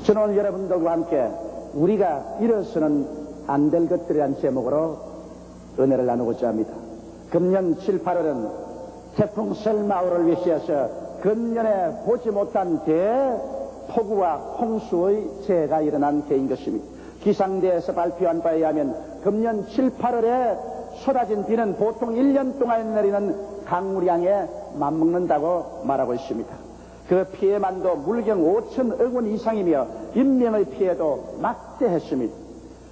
저는 오늘 여러분들과 함께 우리가 이뤄서는 안 될 것들이란 제목으로 은혜를 나누고자 합니다. 금년 7, 8월은 태풍 셀마우를 위시해서 근년에 보지 못한 대폭우와 홍수의 재해가 일어난 해인 것입니다. 기상대에서 발표한 바에 의하면 금년 7, 8월에 쏟아진 비는 보통 1년 동안 내리는 강우량에 맞먹는다고 말하고 있습니다. 그 피해만도 물경 5천억 원 이상이며 인명의 피해도 막대했습니다.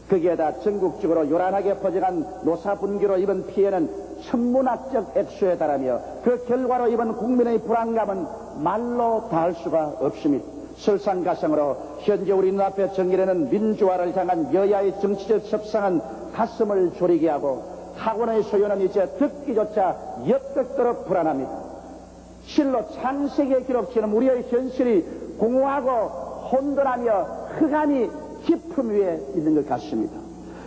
거기에다 전국적으로 요란하게 퍼져간 노사분기로 입은 피해는 천문학적 액수에 달하며 그 결과로 입은 국민의 불안감은 말로 다할 수가 없습니다. 설상가상으로 현재 우리 눈앞에 정결에는 민주화를 향한 여야의 정치적 협상은 가슴을 졸이게 하고 학원의 소요는 이제 듣기조차 역겹도록 불안합니다. 실로 창세기에 기록되는 우리의 현실이 공허하고 혼돈하며 흑암이 깊음 위에 있는 것 같습니다.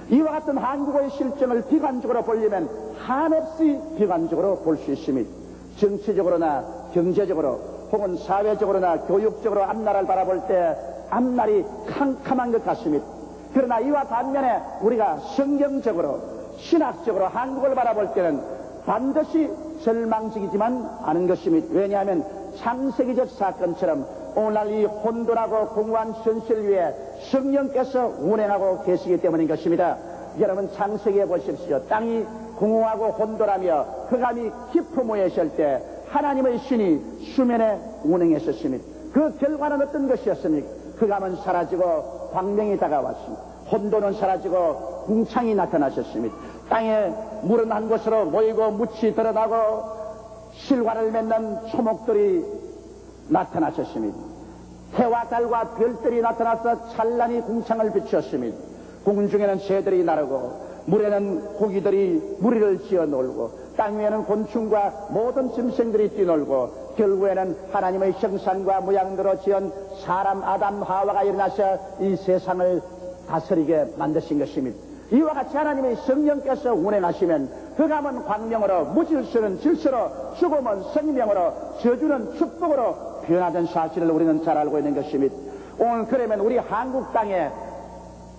이와 같은 한국의 실정을 비관적으로 보려면 한없이 비관적으로 볼 수 있습니다. 정치적으로나 경제적으로 혹은 사회적으로나 교육적으로 앞날을 바라볼 때 앞날이 캄캄한 것 같습니다. 그러나 이와 반면에 우리가 성경적으로 신학적으로 한국을 바라볼 때는 반드시 절망적이지만 않은 것입니다. 왜냐하면 창세기적 사건처럼 오늘날 이 혼돈하고 공허한 현실 위에 성령께서 운행하고 계시기 때문인 것입니다. 여러분 창세기에 보십시오. 땅이 공허하고 혼돈하며 흑암이 깊음 위에 있을 때 하나님의 신이 수면에 운행했었습니다. 그 결과는 어떤 것이었습니까? 흑암은 사라지고 광명이 다가왔습니다. 혼돈은 사라지고 궁창이 나타나셨습니다. 땅에 물은 한 곳으로 모이고 묻이 드러나고 실과를 맺는 초목들이 나타나셨습니다. 해와 달과 별들이 나타나서 찬란히 궁창을 비추었습니다. 궁중에는 새들이 나르고 물에는 고기들이 무리를 지어 놀고 땅 위에는 곤충과 모든 짐승들이 뛰놀고 결국에는 하나님의 형상과 모양대로 지은 사람 아담 하와가 일어나서 이 세상을 다스리게 만드신 것입니다. 이와 같이 하나님의 성령께서 운행하시면 흑암은 광명으로, 무질서는 질서로, 죽음은 생명으로, 저주는 축복으로 변하던 사실을 우리는 잘 알고 있는 것입니다. 오늘 그러면 우리 한국 땅에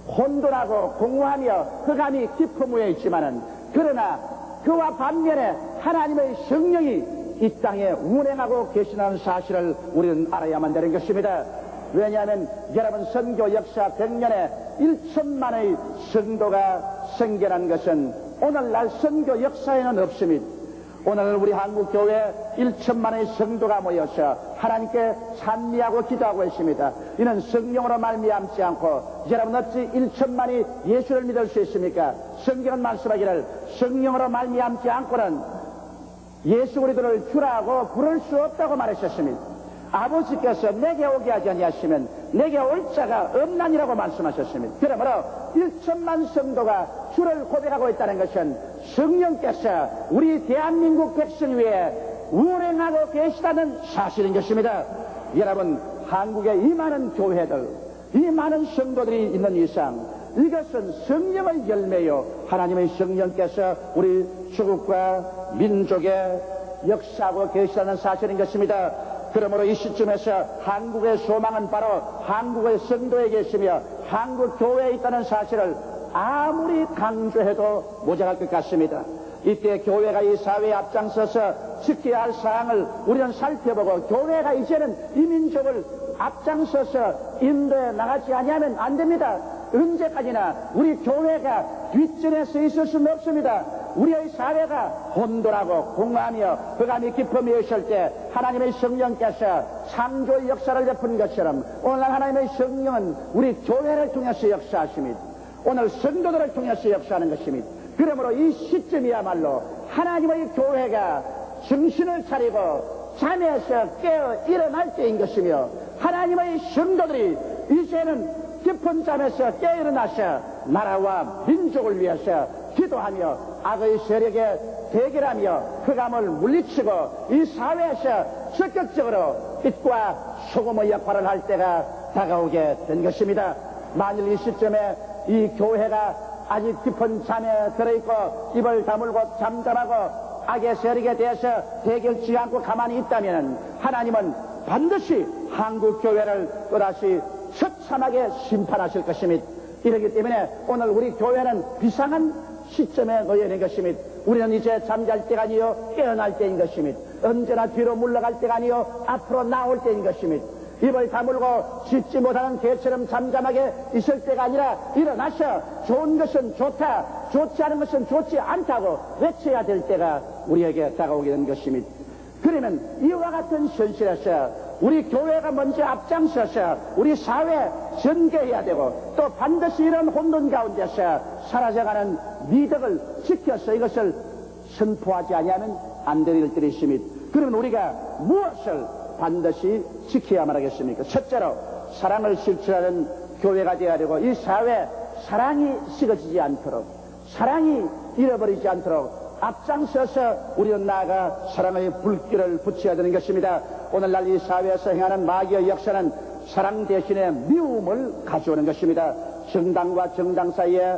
혼돈하고 공허하며 흑암이 깊음 위에 있지만은 그러나 그와 반면에 하나님의 성령이 이 땅에 운행하고 계시다는 사실을 우리는 알아야만 되는 것입니다. 왜냐하면 여러분 선교 역사 100년에 1천만의 성도가 생겨난 것은 오늘날 선교 역사에는 없습니다. 오늘 우리 한국교회 1천만의 성도가 모여서 하나님께 찬미하고 기도하고 있습니다. 이는 성령으로 말미암지 않고 여러분 어찌 1천만이 예수를 믿을 수 있습니까? 성경은 말씀하기를 성령으로 말미암지 않고는 예수 그리스도를 주라고 부를 수 없다고 말하셨습니다. 아버지께서 내게 오게 하지 아니하시면 내게 올 자가 없나니라고 말씀하셨습니다. 그러므로 1천만 성도가 주를 고백하고 있다는 것은 성령께서 우리 대한민국 백성 위에 운행하고 계시다는 사실인 것입니다. 여러분 한국에 이 많은 교회들, 이 많은 성도들이 있는 이상 이것은 성령의 열매요 하나님의 성령께서 우리 조국과 민족에 역사하고 계시다는 사실인 것입니다. 그러므로 이 시점에서 한국의 소망은 바로 한국의 성도에 계시며 한국 교회에 있다는 사실을 아무리 강조해도 모자랄 것 같습니다. 이때 교회가 이 사회에 앞장서서 지켜야 할 사항을 우리는 살펴보고 교회가 이제는 이 민족을 앞장서서 인도에 나가지 아니하면 안 됩니다. 언제까지나 우리 교회가 뒷전에 서 있을 수는 없습니다. 우리의 사회가 혼돈하고 공허하며 흑암이 깊음이 있을 때 하나님의 성령께서 창조의 역사를 베푼 것처럼 오늘날 하나님의 성령은 우리 교회를 통해서 역사하십니다. 오늘 성도들을 통해서 역사하는 것입니다. 그러므로 이 시점이야말로 하나님의 교회가 정신을 차리고 잠에서 깨어 일어날 때인 것이며 하나님의 성도들이 이제는 깊은 잠에서 깨어 일어나서 나라와 민족을 위해서 기도하며 악의 세력에 대결하며 흑암을 물리치고 이 사회에서 적극적으로 빛과 소금의 역할을 할 때가 다가오게 된 것입니다. 만일 이 시점에 이 교회가 아직 깊은 잠에 들어있고 입을 다물고 잠잠하고 악의 세력에 대해서 대결치 않고 가만히 있다면 하나님은 반드시 한국 교회를 또다시 첫 비참하게 심판하실 것입니다. 이렇기 때문에 오늘 우리 교회는 비상한 시점에 놓여 있는 것입니다. 우리는 이제 잠잘 때가 아니요 깨어날 때인 것입니다. 언제나 뒤로 물러갈 때가 아니요 앞으로 나올 때인 것입니다. 입을 다물고 짖지 못하는 개처럼 잠잠하게 있을 때가 아니라 일어나셔 좋은 것은 좋다, 좋지 않은 것은 좋지 않다고 외쳐야 될 때가 우리에게 다가오게 된 것입니다. 그러면 이와 같은 현실에서 우리 교회가 먼저 앞장서서 우리 사회 전개해야 되고 또 반드시 이런 혼돈 가운데서 사라져가는 미덕을 지켜서 이것을 선포하지 아니하면 안 될 일들이 있습니다. 그러면 우리가 무엇을 반드시 지켜야만 하겠습니까? 첫째로 사랑을 실천하는 교회가 되어야 되고 이 사회 사랑이 식어지지 않도록 사랑이 잃어버리지 않도록 앞장서서 우리는 나아가 사랑의 불길을 붙여야 되는 것입니다. 오늘날 이 사회에서 행하는 마귀의 역사는 사랑 대신에 미움을 가져오는 것입니다. 정당과 정당 사이에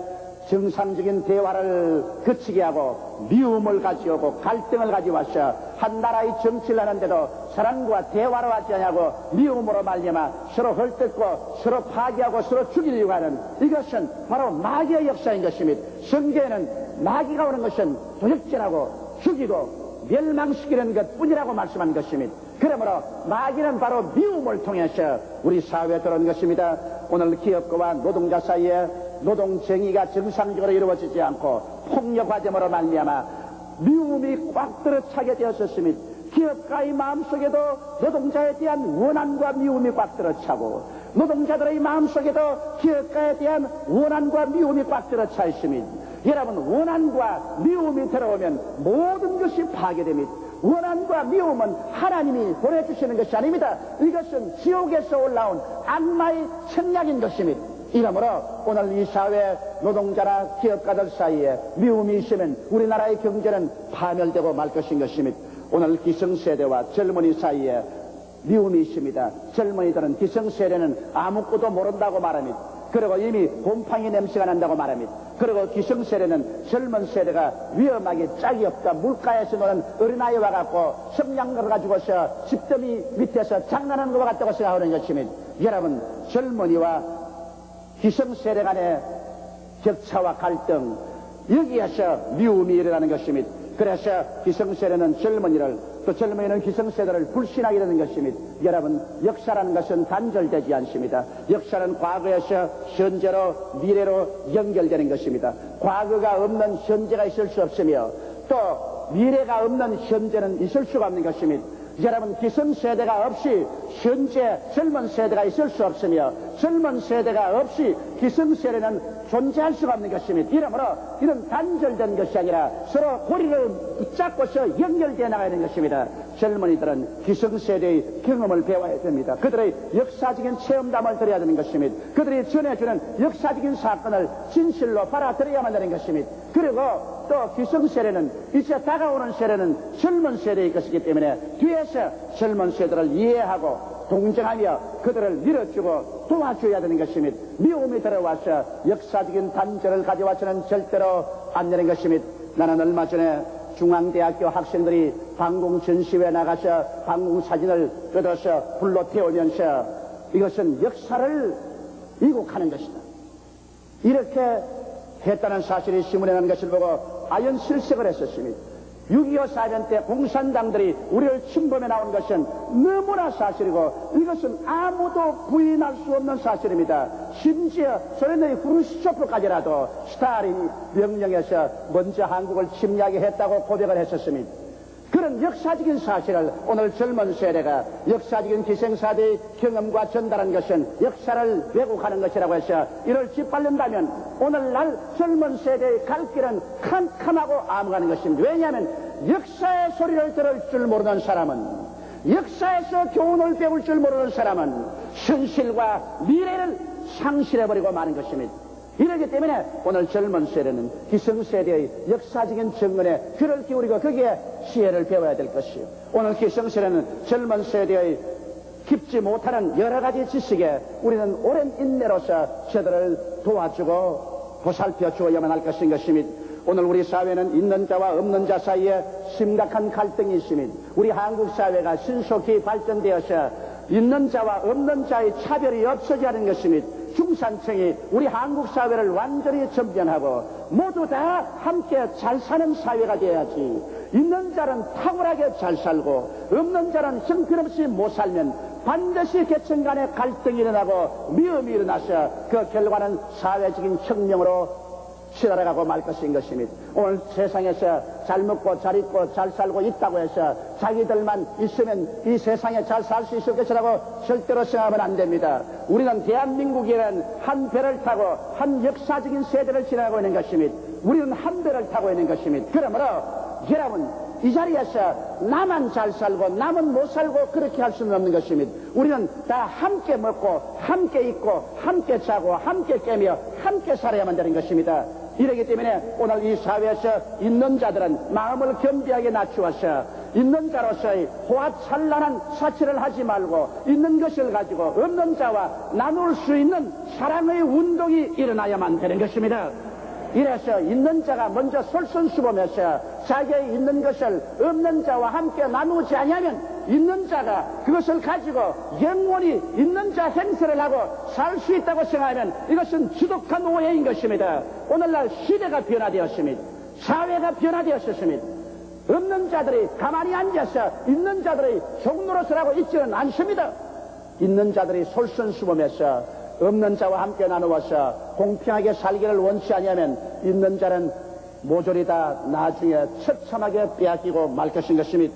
정상적인 대화를 그치게 하고 미움을 가져오고 갈등을 가져와서 한 나라의 정치를 하는데도 사랑과 대화로 하지 않냐고 미움으로 말미암아 서로 헐뜯고 서로 파괴하고 서로 죽이려고 하는 이것은 바로 마귀의 역사인 것입니다. 성경에는 마귀가 오는 것은 도적질하고 죽이고 멸망시키는 것뿐이라고 말씀한 것입니다. 그러므로 마귀는 바로 미움을 통해서 우리 사회에 들어온 것입니다. 오늘 기업가와 노동자 사이에 노동정의가 정상적으로 이루어지지 않고 폭력화됨으로 말미암아 미움이 꽉 들어차게 되었었습니다. 기업가의 마음속에도 노동자에 대한 원한과 미움이 꽉 들어차고 노동자들의 마음속에도 기업가에 대한 원한과 미움이 꽉 들어차 있습니다. 여러분, 원한과 미움이 들어오면 모든 것이 파괴됩니다. 원한과 미움은 하나님이 보내주시는 것이 아닙니다. 이것은 지옥에서 올라온 악마의 책략인 것입니다. 이러므로 오늘 이 사회 노동자나 기업가들 사이에 미움이 있으면 우리나라의 경제는 파멸되고 말 것인 것입니다. 오늘 기성세대와 젊은이 사이에 미움이 있습니다. 젊은이들은 기성세대는 아무것도 모른다고 말합니다. 그리고 이미 곰팡이 냄새가 난다고 말합니다. 그리고 기성세대는 젊은 세대가 위험하게 짝이 없다. 물가에서 노는 어린아이와 같고 성냥을 가지고서 집더미 밑에서 장난하는 것과 같다고 생각하는 것입니다. 여러분, 젊은이와 기성세대 간의 격차와 갈등, 여기에서 미움이 일어나는 것입니다. 그래서 기성세대는 젊은이를, 또 젊은이는 기성세대를 불신하게 되는 것입니다. 여러분, 역사라는 것은 단절되지 않습니다. 역사는 과거에서 현재로 미래로 연결되는 것입니다. 과거가 없는 현재가 있을 수 없으며 또 미래가 없는 현재는 있을 수가 없는 것입니다. 여러분, 기성세대가 없이 현재 젊은 세대가 있을 수 없으며 젊은 세대가 없이 기성세대는 존재할 수가 없는 것입니다. 이러므로 이런 단절된 것이 아니라 서로 고리를 붙잡고서 연결되어 나가야 하는 것입니다. 젊은이들은 기성세대의 경험을 배워야 됩니다. 그들의 역사적인 체험담을 들어야 되는 것입니다. 그들이 전해주는 역사적인 사건을 진실로 받아들여야만 되는 것입니다. 그리고 또 기성세대는 이제 다가오는 세대는 젊은 세대의 것이기 때문에 뒤에서 젊은 세대를 이해하고 동정하며 그들을 밀어주고 도와줘야 되는 것입니다. 미움이 들어와서 역사적인 단절을 가져와서는 절대로 안 되는 것입니다. 나는 얼마 전에 중앙대학교 학생들이 방공 전시회에 나가서 방공 사진을 뜯어서 불로 태우면서 이것은 역사를 왜곡하는 것이다, 이렇게 했다는 사실이 신문에 난 것을 보고 아연 실색을 했었습니다. 6.25 사변 때 공산당들이 우리를 침범해 나온 것은 너무나 사실이고 이것은 아무도 부인할 수 없는 사실입니다. 심지어 소련의 후르시초프까지라도 스탈인이 명령해서 먼저 한국을 침략해 했다고 고백을 했었습니다. 그런 역사적인 사실을 오늘 젊은 세대가 역사적인 기생사대의 경험과 전달한 것은 역사를 왜곡하는 것이라고 해서 이를 짓밟는다면 오늘날 젊은 세대의 갈 길은 캄캄하고 암울한 것입니다. 왜냐하면 역사의 소리를 들을 줄 모르는 사람은, 역사에서 교훈을 배울 줄 모르는 사람은 현실과 미래를 상실해버리고 마는 것입니다. 이러기 때문에 오늘 젊은 세대는 기성세대의 역사적인 정근에 귀를 기울이고 거기에 지혜를 배워야 될 것이요. 오늘 기성세대는 젊은 세대의 깊지 못하는 여러 가지 지식에 우리는 오랜 인내로서 저들을 도와주고 보살펴 주어야만 할 것인 것입니다. 오늘 우리 사회는 있는 자와 없는 자 사이에 심각한 갈등이 있습니다. 우리 한국 사회가 신속히 발전되어서 있는 자와 없는 자의 차별이 없어져야 하는 것입니다. 중산층이 우리 한국 사회를 완전히 전변하고 모두 다 함께 잘 사는 사회가 되어야지. 있는 자는 탁월하게 잘 살고 없는 자는 형편없이 못 살면 반드시 계층 간의 갈등이 일어나고 미움이 일어나서 그 결과는 사회적인 혁명으로 치달아가고 말 것인 것입니다. 오늘 세상에서 잘 먹고 잘 입고 잘 살고 있다고 해서 자기들만 있으면 이 세상에 잘 살 수 있을 것이라고 절대로 생각하면 안 됩니다. 우리는 대한민국이라는 한 배를 타고 한 역사적인 세대를 지나가고 있는 것입니다. 우리는 한 배를 타고 있는 것입니다. 그러므로 여러분 이 자리에서 나만 잘 살고 남은 못 살고 그렇게 할 수는 없는 것입니다. 우리는 다 함께 먹고 함께 입고 함께 자고 함께 깨며 함께 살아야만 되는 것입니다. 이러기 때문에 오늘 이 사회에서 있는 자들은 마음을 겸비하게 낮추어서 있는 자로서의 호화찬란한 사치를 하지 말고 있는 것을 가지고 없는 자와 나눌 수 있는 사랑의 운동이 일어나야만 되는 것입니다. 이래서 있는 자가 먼저 솔선수범해서 자기의 있는 것을 없는 자와 함께 나누지 않으면 있는 자가 그것을 가지고 영원히 있는 자 행세를 하고 살 수 있다고 생각하면 이것은 지독한 오해인 것입니다. 오늘날 시대가 변화되었습니다. 사회가 변화되었습니다. 없는 자들이 가만히 앉아서 있는 자들의 종노릇을 있지는 않습니다. 있는 자들이 솔선수범해서 없는 자와 함께 나누어서 공평하게 살기를 원치 아니하면 있는 자는 모조리 다 나중에 처참하게 빼앗기고 말 것인 것입니다.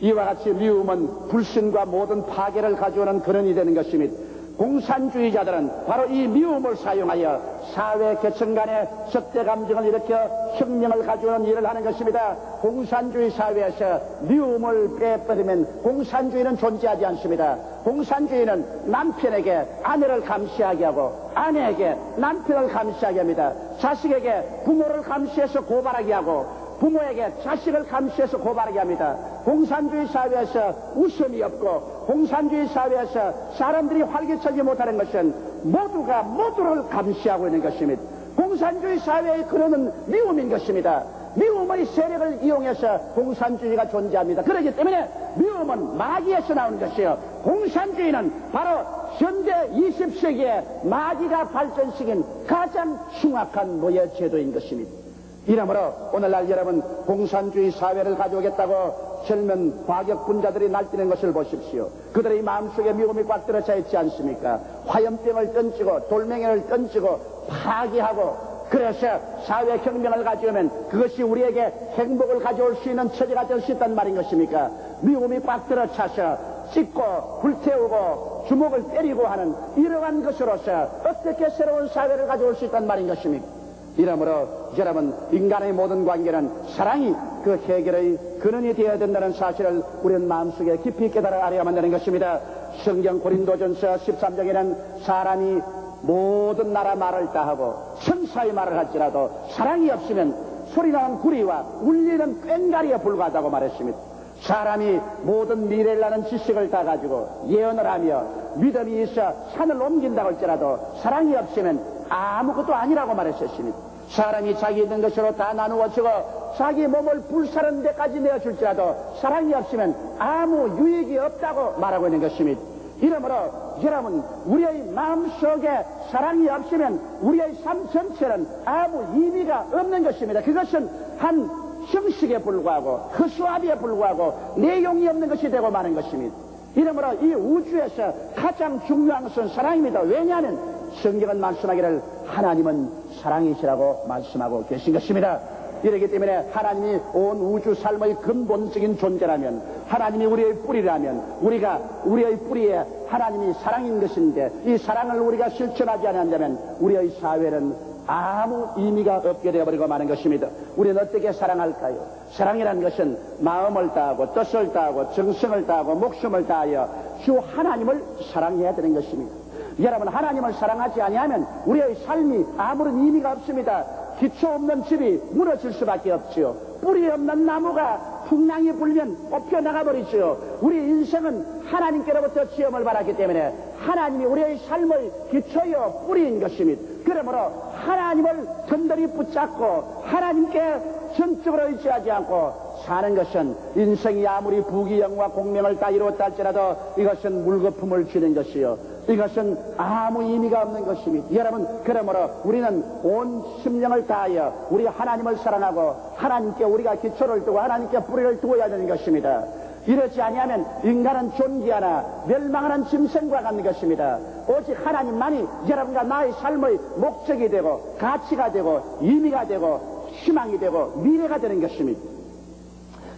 이와 같이 미움은 불신과 모든 파괴를 가져오는 근원이 되는 것입니다. 공산주의자들은 바로 이 미움을 사용하여 사회 계층 간의 적대 감정을 일으켜 혁명을 가져오는 일을 하는 것입니다. 공산주의 사회에서 미움을 빼버리면 공산주의는 존재하지 않습니다. 공산주의는 남편에게 아내를 감시하게 하고 아내에게 남편을 감시하게 합니다. 자식에게 부모를 감시해서 고발하게 하고 부모에게 자식을 감시해서 고발하게 합니다. 공산주의 사회에서 웃음이 없고 공산주의 사회에서 사람들이 활기차지 못하는 것은 모두가 모두를 감시하고 있는 것입니다. 공산주의 사회의 근원은 미움인 것입니다. 미움의 세력을 이용해서 공산주의가 존재합니다. 그렇기 때문에 미움은 마귀에서 나오는 것이요 공산주의는 바로 현대 20세기에 마귀가 발전시킨 가장 흉악한 노예 제도인 것입니다. 이러므로 오늘날 여러분 공산주의 사회를 가져오겠다고 젊은 과격분자들이 날뛰는 것을 보십시오. 그들의 마음속에 미움이 꽉 들어차 있지 않습니까? 화염병을 던지고 돌멩이를 던지고 파괴하고 그래서 사회혁명을 가져오면 그것이 우리에게 행복을 가져올 수 있는 처지가 될 수 있단 말인 것입니까? 미움이 꽉 들어차서 찢고 불태우고 주먹을 때리고 하는 이러한 것으로서 어떻게 새로운 사회를 가져올 수 있단 말인 것입니까? 이러므로 여러분 인간의 모든 관계는 사랑이 그 해결의 근원이 되어야 된다는 사실을 우리는 마음속에 깊이 깨달아 알아야만 되는 것입니다. 성경 고린도전서 13장에는 사람이 모든 나라 말을 다 하고 천사의 말을 할지라도 사랑이 없으면 소리나는 구리와 울리는 꽹과리에 불과하다고 말했습니다. 사람이 모든 미래를 아는 지식을 다 가지고 예언을 하며 믿음이 있어 산을 옮긴다고 할지라도 사랑이 없으면 아무것도 아니라고 말했었습니다. 사람이 자기 있는 것으로 다 나누어주고 자기 몸을 불사르는 데까지 내어줄지라도 사랑이 없으면 아무 유익이 없다고 말하고 있는 것입니다. 이러므로 여러분 우리의 마음속에 사랑이 없으면 우리의 삶 전체는 아무 의미가 없는 것입니다. 그것은 한 형식에 불과하고 허수아비에 불과하고 내용이 없는 것이 되고 마는 것입니다. 이러므로 이 우주에서 가장 중요한 것은 사랑입니다. 왜냐하면 성경은 말씀하기를 하나님은 사랑이시라고 말씀하고 계신 것입니다. 이렇기 때문에 하나님이 온 우주 삶의 근본적인 존재라면 하나님이 우리의 뿌리라면 우리가 우리의 뿌리에 하나님이 사랑인 것인데 이 사랑을 우리가 실천하지 않는다면 우리의 사회는 아무 의미가 없게 되어버리고 마는 것입니다. 우리는 어떻게 사랑할까요? 사랑이라는 것은 마음을 다하고 뜻을 다하고 정성을 다하고 목숨을 다하여 주 하나님을 사랑해야 되는 것입니다. 여러분 하나님을 사랑하지 아니하면 우리의 삶이 아무런 의미가 없습니다. 기초 없는 집이 무너질 수밖에 없지요. 뿌리 없는 나무가 풍랑이 불면 뽑혀 나가버리지요. 우리 인생은 하나님께로부터 지음을 받았기 때문에 하나님이 우리의 삶의 기초요 뿌리인 것입니다. 그러므로 하나님을 든든히 붙잡고 하나님께 전적으로 의지하지 않고 사는 것은 인생이 아무리 부귀영화 공명을 다 이루었다 할지라도 이것은 물거품을 쥐는 것이요, 이것은 아무 의미가 없는 것입니다. 여러분, 그러므로 우리는 온 심령을 다하여 우리 하나님을 사랑하고 하나님께 우리가 기초를 두고 하나님께 뿌리를 두어야 되는 것입니다. 이러지 아니하면 인간은 존귀하나 멸망하는 짐승과 같은 것입니다. 오직 하나님만이 여러분과 나의 삶의 목적이 되고 가치가 되고 의미가 되고 희망이 되고 미래가 되는 것입니다.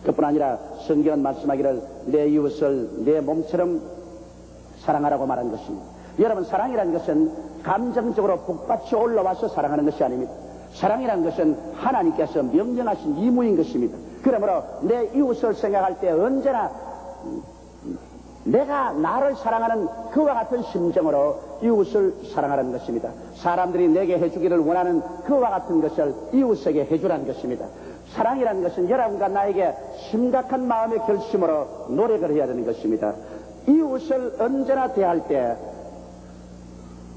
그뿐 아니라 성경은 말씀하기를 내 이웃을 내 몸처럼 사랑하라고 말한 것입니다. 여러분, 사랑이라는 것은 감정적으로 북받쳐 올라와서 사랑하는 것이 아닙니다. 사랑이라는 것은 하나님께서 명령하신 의무인 것입니다. 그러므로 내 이웃을 생각할 때 언제나 내가 나를 사랑하는 그와 같은 심정으로 이웃을 사랑하라는 것입니다. 사람들이 내게 해주기를 원하는 그와 같은 것을 이웃에게 해주라는 것입니다. 사랑이라는 것은 여러분과 나에게 심각한 마음의 결심으로 노력을 해야 되는 것입니다. 이웃을 언제나 대할 때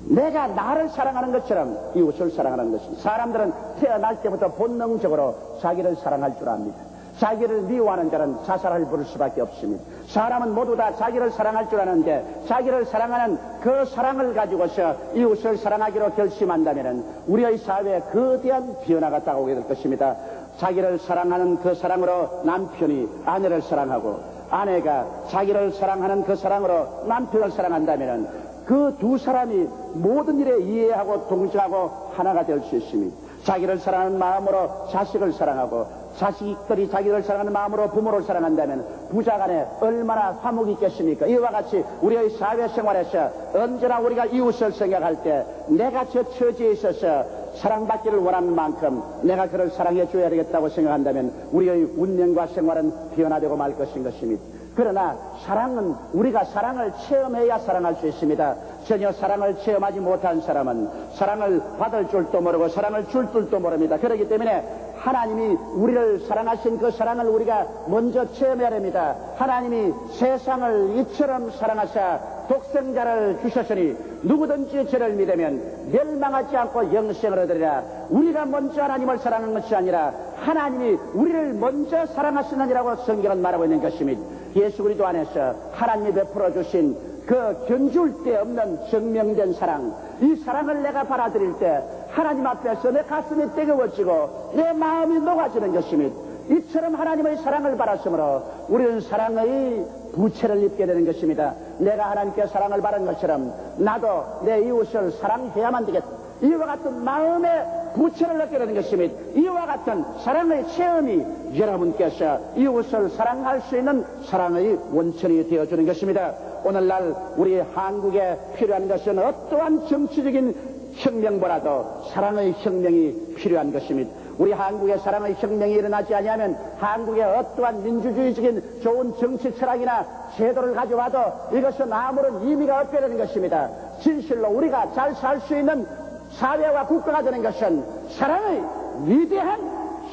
내가 나를 사랑하는 것처럼 이웃을 사랑하는 것입니다. 사람들은 태어날 때부터 본능적으로 자기를 사랑할 줄 압니다. 자기를 미워하는 자는 자살을 부를 수밖에 없습니다. 사람은 모두 다 자기를 사랑할 줄 아는데 자기를 사랑하는 그 사랑을 가지고서 이웃을 사랑하기로 결심한다면 우리의 사회에 거대한 변화가 다가오게 될 것입니다. 자기를 사랑하는 그 사랑으로 남편이 아내를 사랑하고 아내가 자기를 사랑하는 그 사랑으로 남편을 사랑한다면 그 두 사람이 모든 일에 이해하고 동정하고 하나가 될 수 있습니다. 자기를 사랑하는 마음으로 자식을 사랑하고 자식들이 자기를 사랑하는 마음으로 부모를 사랑한다면 부자간에 얼마나 화목이 있겠습니까? 이와 같이 우리의 사회생활에서 언제나 우리가 이웃을 생각할 때 내가 저 처지에 있어서 사랑받기를 원하는 만큼 내가 그를 사랑해 줘야 되겠다고 생각한다면 우리의 운명과 생활은 변화되고 말 것인 것입니다. 그러나 사랑은 우리가 사랑을 체험해야 사랑할 수 있습니다. 전혀 사랑을 체험하지 못한 사람은 사랑을 받을 줄도 모르고 사랑을 줄 줄도 모릅니다. 그렇기 때문에 하나님이 우리를 사랑하신 그 사랑을 우리가 먼저 체험해야 됩니다. 하나님이 세상을 이처럼 사랑하사 독생자를 주셨으니 누구든지 저를 믿으면 멸망하지 않고 영생을 얻으리라. 우리가 먼저 하나님을 사랑하는 것이 아니라 하나님이 우리를 먼저 사랑하시느니라고 성경은 말하고 있는 것입니다. 예수 그리스도 안에서 하나님이 베풀어 주신 그 견줄 데 없는 증명된 사랑, 이 사랑을 내가 받아들일 때 하나님 앞에서 내 가슴이 뜨거워지고 내 마음이 녹아지는 것입니다. 이처럼 하나님의 사랑을 받았으므로 우리는 사랑의 부채를 입게 되는 것입니다. 내가 하나님께 사랑을 받은 것처럼 나도 내 이웃을 사랑해야만 되겠다. 이와 같은 마음의 부채를 얻게 되는 것입니다. 이와 같은 사랑의 체험이 여러분께서 이웃을 사랑할 수 있는 사랑의 원천이 되어주는 것입니다. 오늘날 우리 한국에 필요한 것은 어떠한 정치적인 혁명보다도 사랑의 혁명이 필요한 것입니다. 우리 한국에 사랑의 혁명이 일어나지 아니하면 한국에 어떠한 민주주의적인 좋은 정치 철학이나 제도를 가져와도 이것은 아무런 의미가 없게 되는 것입니다. 진실로 우리가 잘 살 수 있는 사회와 국가가 되는 것은 사랑의 위대한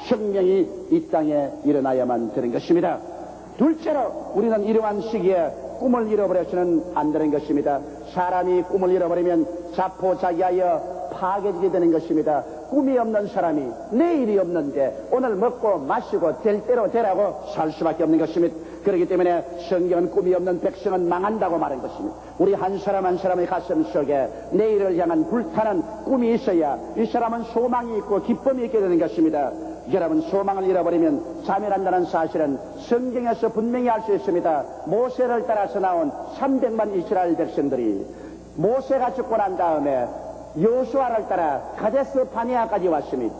혁명이 이 땅에 일어나야만 되는 것입니다. 둘째로 우리는 이러한 시기에 꿈을 잃어버려서는 안 되는 것입니다. 사람이 꿈을 잃어버리면 자포자기하여 파괴지게 되는 것입니다. 꿈이 없는 사람이 내일이 없는데 오늘 먹고 마시고 될 대로 되라고 살 수밖에 없는 것입니다. 그렇기 때문에 성경은 꿈이 없는 백성은 망한다고 말한 것입니다. 우리 한 사람 한 사람의 가슴 속에 내일을 향한 불타는 꿈이 있어야 이 사람은 소망이 있고 기쁨이 있게 되는 것입니다. 여러분, 소망을 잃어버리면 자멸한다는 사실은 성경에서 분명히 알 수 있습니다. 모세를 따라서 나온 300만 이스라엘 백성들이 모세가 죽고 난 다음에 여호수아를 따라 가데스 바네아까지 왔습니다.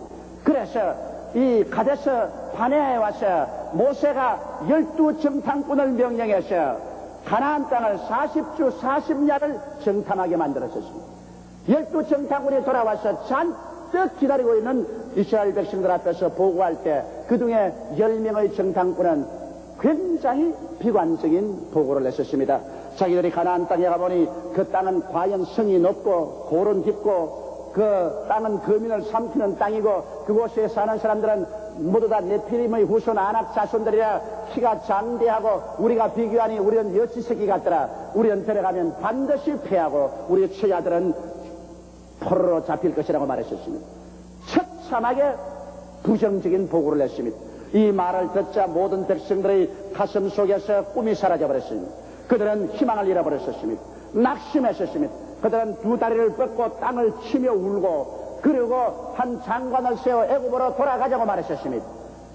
그래서 이 가데스 바네아에 와서 모세가 12정탐꾼을 명령해서 가나안 땅을 40주 40야를 정탐하게 만들었습니다. 12정탐꾼이 돌아와서 잔뜩 기다리고 있는 이스라엘 백성들 앞에서 보고할 때 그중에 10명의 정탐꾼은 굉장히 비관적인 보고를 냈었습니다. 자기들이 가나안 땅에 가보니 그 땅은 과연 성이 높고 골은 깊고 그 땅은 거민을 삼키는 땅이고 그곳에 사는 사람들은 모두 다 네피림의 후손 아낙 자손들이라 키가 장대하고 우리가 비교하니 우리는 여치새끼 같더라. 우리는 들어가면 반드시 패하고 우리 처자들은 포로로 잡힐 것이라고 말했었습니다. 처참하게 부정적인 보고를 냈습니다. 이 말을 듣자 모든 백성들의 가슴 속에서 꿈이 사라져버렸습니다. 그들은 희망을 잃어버렸습니다. 낙심했었습니다. 그들은 두 다리를 뻗고 땅을 치며 울고, 그리고 한 장관을 세워 애굽으로 돌아가자고 말했었습니다.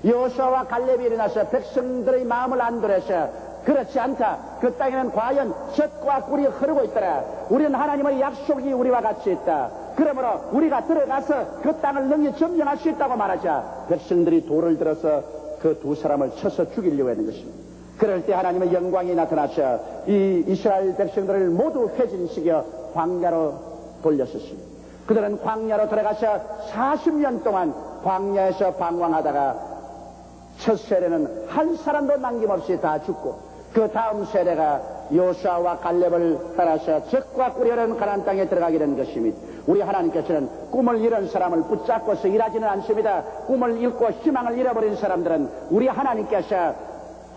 여호수아와 갈렙이 일어나서 백성들의 마음을 안도해서 그렇지 않다. 그 땅에는 과연 젖과 꿀이 흐르고 있더라. 우리는 하나님의 약속이 우리와 같이 있다. 그러므로 우리가 들어가서 그 땅을 능히 점령할 수 있다고 말하자 백성들이 돌을 들어서 그 두 사람을 쳐서 죽이려고 했는 것입니다. 그럴 때 하나님의 영광이 나타나서 이 이스라엘 백성들을 모두 회진시켜 광야로 돌렸었습니다. 그들은 광야로 들어가서 40년 동안 광야에서 방황하다가 첫 세례는 한 사람도 남김없이 다 죽고, 그 다음 세례가 여호수아와 갈렙을 따라서 젖과 꿀이 흐르는 가나안 땅에 들어가게 된 것입니다. 우리 하나님께서는 꿈을 잃은 사람을 붙잡고서 일하지는 않습니다. 꿈을 잃고 희망을 잃어버린 사람들은 우리 하나님께서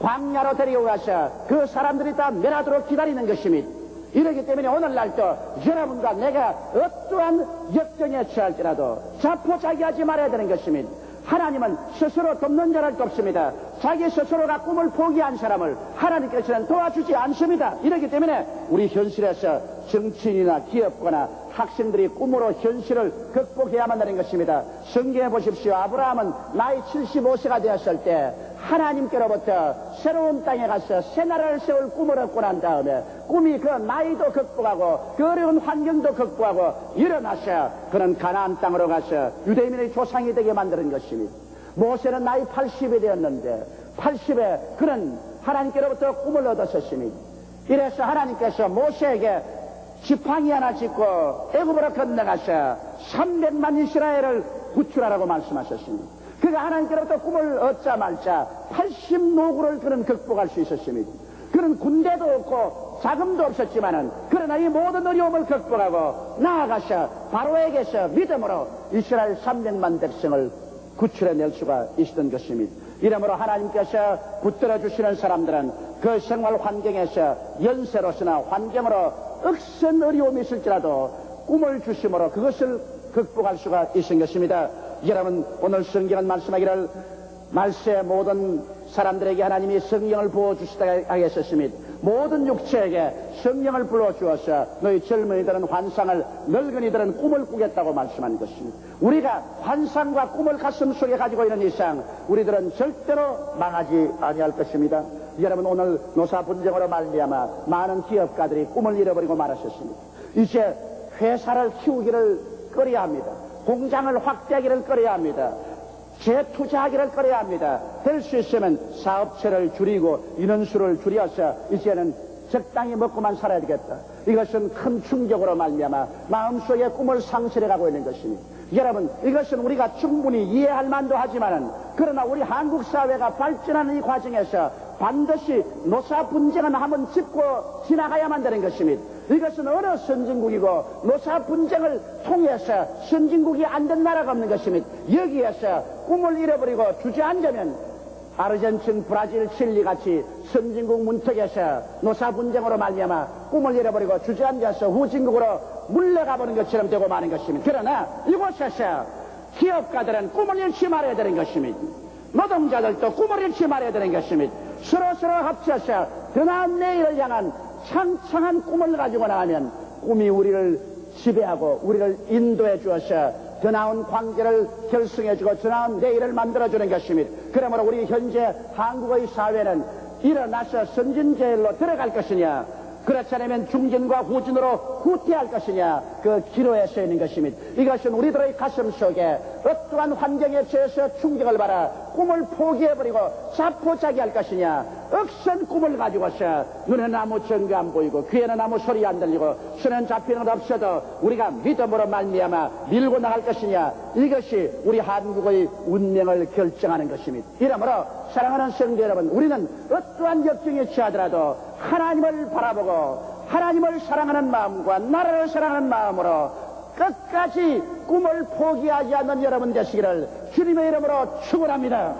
광야로 데려가서 그 사람들이 다 멸하도록 기다리는 것입니다. 이러기 때문에 오늘날도 여러분과 내가 어떠한 역경에 처할지라도 자포자기하지 말아야 되는 것입니다. 하나님은 스스로 돕는 자를 돕습니다. 자기 스스로가 꿈을 포기한 사람을 하나님께서는 도와주지 않습니다. 이렇기 때문에 우리 현실에서 정치인이나 기업가나 학생들이 꿈으로 현실을 극복해야만 하는 것입니다. 성경에 보십시오. 아브라함은 나이 75세가 되었을 때 하나님께로부터 새로운 땅에 가서 새 나라를 세울 꿈을 얻고 난 다음에 꿈이 그 나이도 극복하고 그 어려운 환경도 극복하고 일어나서 그는 가나안 땅으로 가서 유대인의 조상이 되게 만드는 것입니다. 모세는 나이 80이 되었는데 80에 그는 하나님께로부터 꿈을 얻었었습니다. 이래서 하나님께서 모세에게 지팡이 하나 짚고 애굽으로 건너가서 300만 이스라엘을 구출하라고 말씀하셨습니다. 그가 하나님께로부터 꿈을 얻자마자 80노구를 그는 극복할 수 있었습니다. 그는 군대도 없고 자금도 없었지만은 그러나 이 모든 어려움을 극복하고 나아가서 바로에게서 믿음으로 이스라엘 300만 백성을 구출해낼 수가 있었던 것입니다. 이러므로 하나님께서 붙들어 주시는 사람들은 그 생활 환경에서 연세로서나 환경으로 억센 어려움이 있을지라도 꿈을 주심으로 그것을 극복할 수가 있은 것입니다. 여러분, 오늘 성경은 말씀하기를 말세 모든 사람들에게 하나님이 성령을 부어주시다 하겠습니다. 모든 육체에게 성령을 불어주어서 너희 젊은이들은 환상을, 늙은이들은 꿈을 꾸겠다고 말씀한 것입니다. 우리가 환상과 꿈을 가슴속에 가지고 있는 이상 우리들은 절대로 망하지 아니할 것입니다. 여러분, 오늘 노사 분쟁으로 말미암아 많은 기업가들이 꿈을 잃어버리고 말았었습니다. 이제 회사를 키우기를 꺼려야 합니다. 공장을 확대하기를 꺼려야 합니다. 재투자하기를 꺼려야 합니다. 될 수 있으면 사업체를 줄이고 인원수를 줄여서 이제는 적당히 먹고만 살아야 되겠다. 이것은 큰 충격으로 말미암아 마음속에 꿈을 상실해가고 있는 것입니다. 여러분, 이것은 우리가 충분히 이해할 만도 하지만은 그러나 우리 한국 사회가 발전하는 이 과정에서 반드시 노사 분쟁은 한번 짚고 지나가야만 되는 것입니다. 이것은 어느 선진국이고 노사 분쟁을 통해서 선진국이 안 된 나라가 없는 것입니다. 여기에서 꿈을 잃어버리고 주저앉으면 아르헨티나, 브라질, 칠리 같이 선진국 문턱에서 노사 분쟁으로 말미암아 꿈을 잃어버리고 주저앉아서 후진국으로 물러가버리는 것처럼 되고 마는 것입니다. 그러나 이곳에서 기업가들은 꿈을 잃지 말아야 되는 것입니다. 노동자들도 꿈을 잃지 말아야 되는 것입니다. 서로서로 합쳐서 더 나은 내일을 향한 창창한 꿈을 가지고 나가면 꿈이 우리를 지배하고 우리를 인도해 주어서 더 나은 관계를 결성해주고 더 나은 내일을 만들어주는 것입니다. 그러므로 우리 현재 한국의 사회는 일어나서 선진제일로 들어갈 것이냐, 그렇지 않으면 중진과 후진으로 후퇴할 것이냐, 그 기로에 서 있는 것입니다. 이것은 우리들의 가슴 속에 어떠한 환경에 처해서 충격을 받아 꿈을 포기해버리고 자포자기할 것이냐, 억센 꿈을 가지고서 눈에는 아무 증거 안 보이고 귀에는 아무 소리 안 들리고 손에는 잡히는 것 없어도 우리가 믿음으로 말미암아 밀고 나갈 것이냐, 이것이 우리 한국의 운명을 결정하는 것입니다. 이러므로 사랑하는 성도 여러분, 우리는 어떠한 역경에 처하더라도 하나님을 바라보고 하나님을 사랑하는 마음과 나라를 사랑하는 마음으로 끝까지 꿈을 포기하지 않는 여러분 되시기를 주님의 이름으로 축원합니다.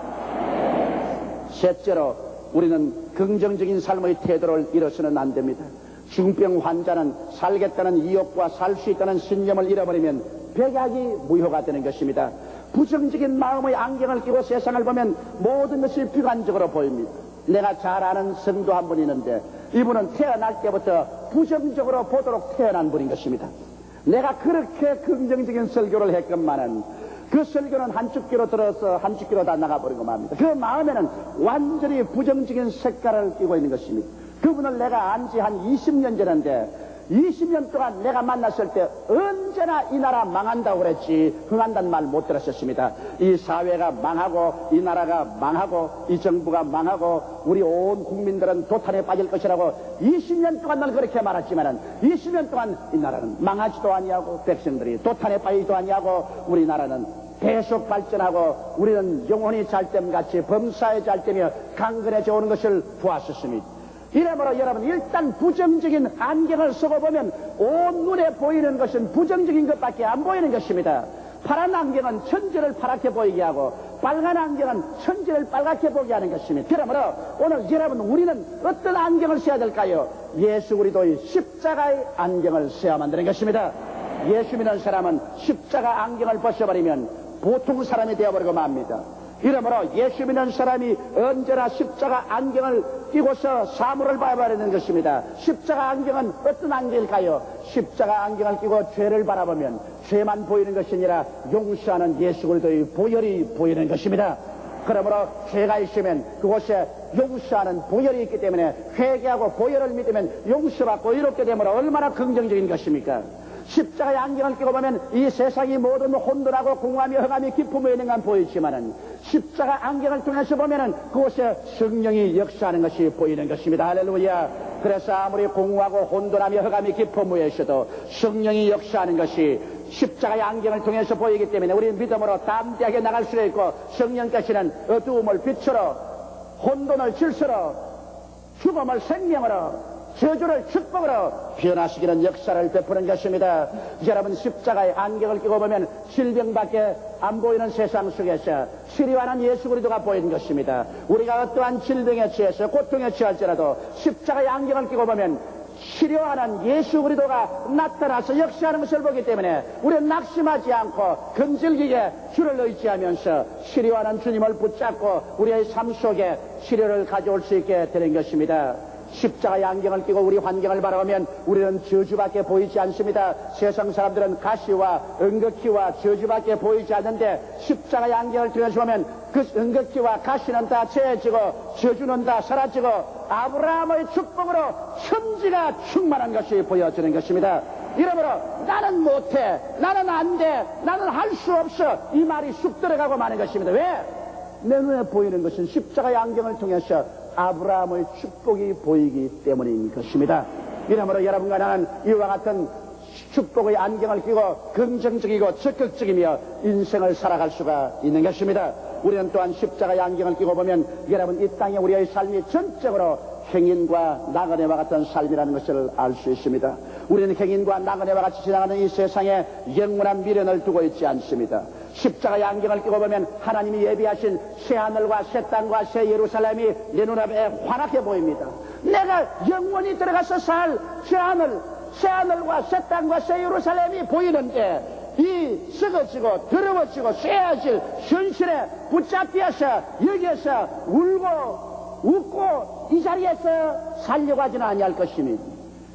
셋째로, 우리는 긍정적인 삶의 태도를 잃어서는 안 됩니다. 중병 환자는 살겠다는意欲과 살 수 있다는 신념을 잃어버리면 백약이 무효가 되는 것입니다. 부정적인 마음의 안경을 끼고 세상을 보면 모든 것이 비관적으로 보입니다. 내가 잘 아는 성도 한 분 있는데 이분은 태어날 때부터 부정적으로 보도록 태어난 분인 것입니다. 내가 그렇게 긍정적인 설교를 했건만은 그 설교는 한 축기로 들어서 한 축기로 다 나가버리고 맙니다. 그 마음에는 완전히 부정적인 색깔을 띠고 있는 것입니다. 그분을 내가 안 지 한 20년 전인데 20년 동안 내가 만났을 때 언제나 이 나라 망한다고 그랬지 흥한다는 말 못 들었었습니다. 이 사회가 망하고 이 나라가 망하고 이 정부가 망하고 우리 온 국민들은 도탄에 빠질 것이라고 20년 동안 늘 그렇게 말했지만은 20년 동안 이 나라는 망하지도 아니하고 백성들이 도탄에 빠지지도 아니하고 우리나라는 계속 발전하고 우리는 영혼이 잘됨같이 범사에 잘되며 강건해져 오는 것을 보았었습니다. 이러므로 여러분 일단 부정적인 안경을 쓰고 보면 온 눈에 보이는 것은 부정적인 것밖에 안 보이는 것입니다. 파란 안경은 천지를 파랗게 보이게 하고 빨간 안경은 천지를 빨갛게 보게 하는 것입니다. 그러므로 오늘 여러분 우리는 어떤 안경을 써야 될까요? 예수 그리스도의 십자가의 안경을 써야만 되는 것입니다. 예수 믿는 사람은 십자가 안경을 벗어버리면 보통 사람이 되어버리고 맙니다. 이러므로 예수 믿는 사람이 언제나 십자가 안경을 끼고서 사물을 바라보는 것입니다. 십자가 안경은 어떤 안경일까요? 십자가 안경을 끼고 죄를 바라보면 죄만 보이는 것이 아니라 용서하는 예수 그리스도의 보혈이 보이는 것입니다. 그러므로 죄가 있으면 그곳에 용서하는 보혈이 있기 때문에 회개하고 보혈을 믿으면 용서받고 이롭게 되므로 얼마나 긍정적인 것입니까? 십자가의 안경을 끼고 보면 이 세상이 모든 혼돈하고 공허하며 흑암이 깊음에 있는 건 보이지만은 십자가 안경을 통해서 보면은 그곳에 성령이 역사하는 것이 보이는 것입니다. 할렐루야. 그래서 아무리 공허하고 혼돈하며 흑암이 깊음에 있어도 성령이 역사하는 것이 십자가의 안경을 통해서 보이기 때문에 우리 믿음으로 담대하게 나갈 수 있고 성령께서는 어두움을 빛으로 혼돈을 질서로 죽음을 생명으로 저주를 축복으로 변화시키는 역사를 베푸는 것입니다. 여러분 십자가의 안경을 끼고 보면 질병밖에 안 보이는 세상 속에서 치료하는 예수 그리스도가 보이는 것입니다. 우리가 어떠한 질병에 취해서 고통에 취할지라도 십자가의 안경을 끼고 보면 치료하는 예수 그리스도가 나타나서 역사하는 것을 보기 때문에 우리는 낙심하지 않고 금질기게 주를 의지하면서 치료하는 주님을 붙잡고 우리의 삶 속에 치료를 가져올 수 있게 되는 것입니다. 십자가의 안경을 끼고 우리 환경을 바라보면 우리는 저주밖에 보이지 않습니다. 세상 사람들은 가시와 은극기와 저주밖에 보이지 않는데 십자가의 안경을 통해서 보면 그 은극기와 가시는 다 채해지고 저주는 다 사라지고 아브라함의 축복으로 천지가 충만한 것이 보여지는 것입니다. 이러므로 나는 못해, 나는 안 돼, 나는 할 수 없어 이 말이 쑥 들어가고 마는 것입니다. 왜? 내 눈에 보이는 것은 십자가의 안경을 통해서 아브라함의 축복이 보이기 때문인 것입니다. 이러므로 여러분과 나는 이와 같은 축복의 안경을 끼고 긍정적이고 적극적이며 인생을 살아갈 수가 있는 것입니다. 우리는 또한 십자가의 안경을 끼고 보면 여러분 이 땅에 우리의 삶이 전적으로 행인과 나그네와 같은 삶이라는 것을 알 수 있습니다. 우리는 행인과 나그네와 같이 지나가는 이 세상에 영원한 미련을 두고 있지 않습니다. 십자가의 안경을 끼고 보면 하나님이 예비하신 새하늘과 새 땅과 새 예루살렘이 내 눈앞에 환하게 보입니다. 내가 영원히 들어가서 살 새하늘과 새 땅과 새 예루살렘이 보이는데 이 썩어지고 더러워지고 쇠해질 현실에 붙잡혀서 여기에서 울고 웃고 이 자리에서 살려고 하지는 아니할 것입니다.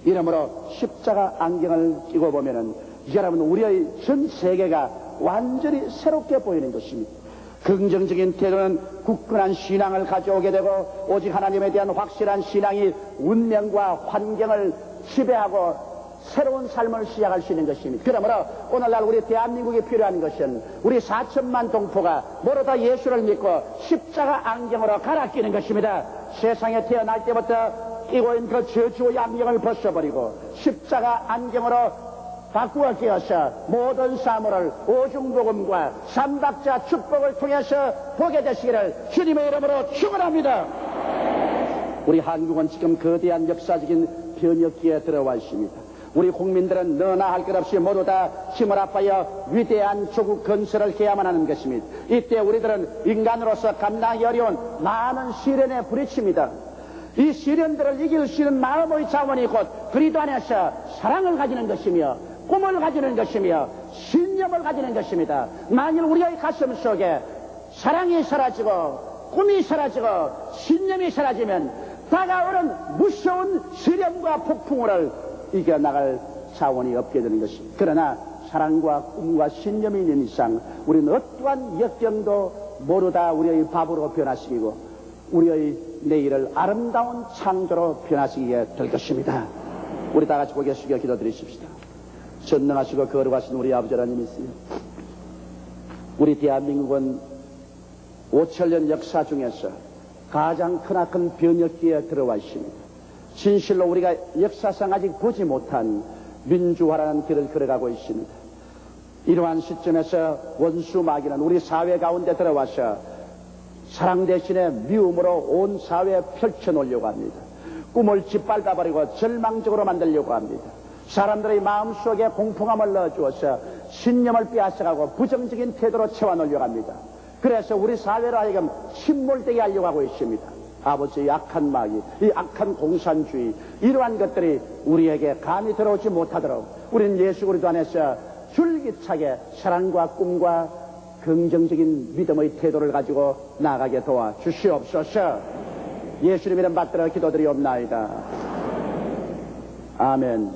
이러므로 십자가 안경을 끼고 보면은 여러분 우리의 전 세계가 완전히 새롭게 보이는 것입니다. 긍정적인 태도는 굳건한 신앙을 가져오게 되고 오직 하나님에 대한 확실한 신앙이 운명과 환경을 지배하고 새로운 삶을 시작할 수 있는 것입니다. 그러므로 오늘날 우리 대한민국이 필요한 것은 우리 4천만 동포가 모두 다 예수를 믿고 십자가 안경으로 갈아 끼는 것입니다. 세상에 태어날 때부터 끼고 있는 그 저주의 안경을 벗어버리고 십자가 안경으로 바꾸어 끼어서 모든 사물을 오중복음과 삼박자 축복을 통해서 보게 되시기를 주님의 이름으로 축원합니다. 우리 한국은 지금 거대한 역사적인 변혁기에 들어와 있습니다. 우리 국민들은 너나 할 것 없이 모두 다 힘을 합하여 위대한 조국 건설을 해야만 하는 것입니다. 이때 우리들은 인간으로서 감당하기 어려운 많은 시련에 부딪힙니다. 이 시련들을 이길 수 있는 마음의 자원이 곧 그리스도 안에서 사랑을 가지는 것이며 꿈을 가지는 것이며 신념을 가지는 것입니다. 만일 우리의 가슴 속에 사랑이 사라지고 꿈이 사라지고 신념이 사라지면 다가오는 무서운 시련과 폭풍을 이겨나갈 자원이 없게 되는 것입니다. 그러나 사랑과 꿈과 신념이 있는 이상 우리는 어떠한 역경도 모르다 우리의 밥으로 변화시키고 우리의 내일을 아름다운 창조로 변화시키게 될 것입니다. 우리 다 같이 고개 숙여 기도드리십시다. 전능하시고 거룩하신 우리 아버지 하나님이시여, 우리 대한민국은 5천년 역사 중에서 가장 크나큰 변혁기에 들어와 있습니다. 진실로 우리가 역사상 아직 보지 못한 민주화라는 길을 걸어가고 있습니다. 이러한 시점에서 원수 마귀는 우리 사회 가운데 들어와서 사랑 대신에 미움으로 온 사회에 펼쳐놓으려고 합니다. 꿈을 짓밟아버리고 절망적으로 만들려고 합니다. 사람들의 마음속에 공포감을 넣어주어서 신념을 빼앗아가고 부정적인 태도로 채워놓으려고 합니다. 그래서 우리 사회로 하여금 침몰되게 하려고 하고 있습니다. 아버지의 악한 마귀, 이 악한 공산주의, 이러한 것들이 우리에게 감히 들어오지 못하도록 우리는 예수 그리스도 안에서 줄기차게 사랑과 꿈과 긍정적인 믿음의 태도를 가지고 나아가게 도와 주시옵소서. 예수님 이름 받들어 기도드리옵나이다. 아멘.